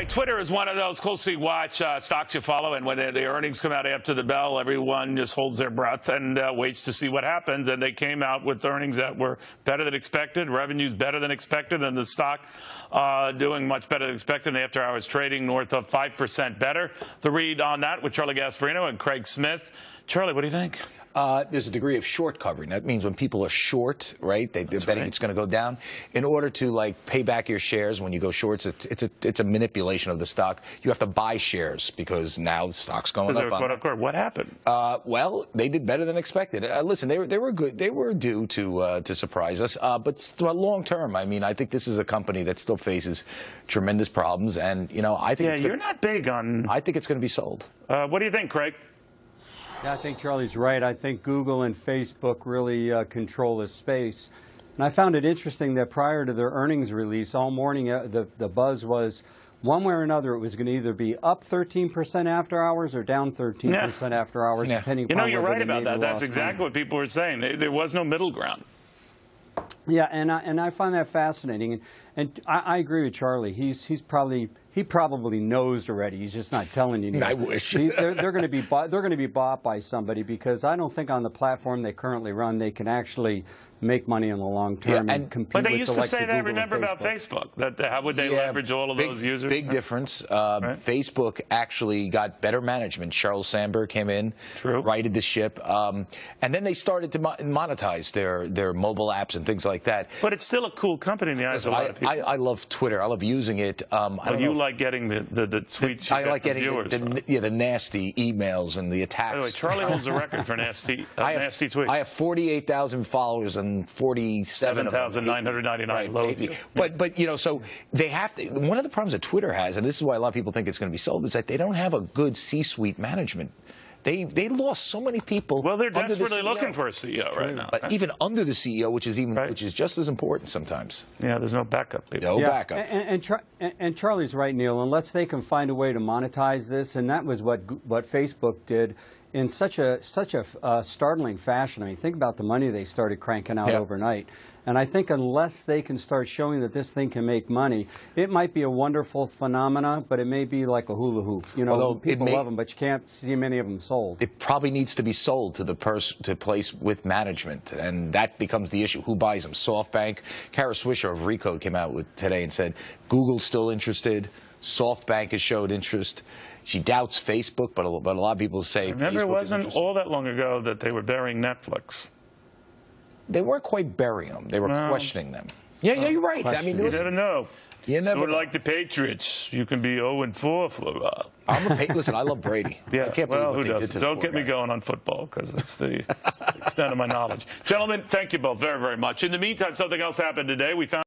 right, Twitter is one of those closely watched stocks you follow, and when the earnings come out after the bell, everyone just holds their breath and waits to see what happens. And they came out with earnings that were better than expected, revenues better than expected, and the stock doing much better than expected. And after hours trading north of 5% better. The read on that with Charlie Gasparino and Craig Smith. Charlie, what do you think? There's a degree of short covering. That means when people are short, right, they're betting it's going to go down. In order to, like, pay back your shares when you go shorts, it's a manipulation of the stock. You have to buy shares because now the stock's going up. What happened? Well, they did better than expected. Listen, they were good. They were due to surprise us. But long term, I mean, I think this is a company that still faces tremendous problems. And, you know, I think you're not big on. I think it's going to be sold. What do you think, Craig? Yeah, I think Charlie's right. I think Google and Facebook really control this space. And I found it interesting that prior to their earnings release, all morning the buzz was one way or another it was going to either be up 13% after hours or down 13% after hours, depending upon you're right about that. That's exactly what people were saying. There was no middle ground. Yeah, and I find that fascinating, and I agree with Charlie. He probably knows already. He's just not telling you. I wish. They're going to be bought by somebody, because I don't think on the platform they currently run they can actually make money in the long term and compete. But they with used the to say that. Remember about Facebook? That how would they leverage all of those users? Big difference. Facebook actually got better management. Sheryl Sandberg came in, righted the ship, and then they started to monetize their mobile apps and things like that. But it's still a cool company in the eyes of a lot of people. I love Twitter. I love using it. You like getting the tweets. I like getting the nasty emails and the attacks. By the way, Charlie holds the record for nasty tweets. I have 48,000 followers and 47,999 loads. But you know, so they have to. One of the problems that Twitter has, and this is why a lot of people think it's going to be sold, is that they don't have a good C-suite management. They lost so many people. Well, they're desperately looking for a CEO right now. But even under the CEO, which is just as important sometimes. Yeah, there's no backup. No backup. And Charlie's right, Neil. Unless they can find a way to monetize this, and that was what Facebook did in such a startling fashion. I mean, think about the money they started cranking out overnight. And I think unless they can start showing that this thing can make money, it might be a wonderful phenomena, but it may be like a hula hoop. You know, people love them, but you can't see many of them sold. It probably needs to be sold to the place with management, and that becomes the issue. Who buys them? SoftBank. Kara Swisher of Recode came out today and said Google's still interested. SoftBank has showed interest. She doubts Facebook, but a lot of people say Remember, Facebook it wasn't all that long ago that they were burying Netflix. They weren't quite burying them. They were questioning them. Yeah, you're right. I mean, you never know. You never sort of like the Patriots. You can be 0-4 for a while. Listen, I love Brady. Yeah, I can't believe what they did to Don't get me going on football, because that's the extent of my knowledge. Gentlemen, thank you both very, very much. In the meantime, something else happened today. We found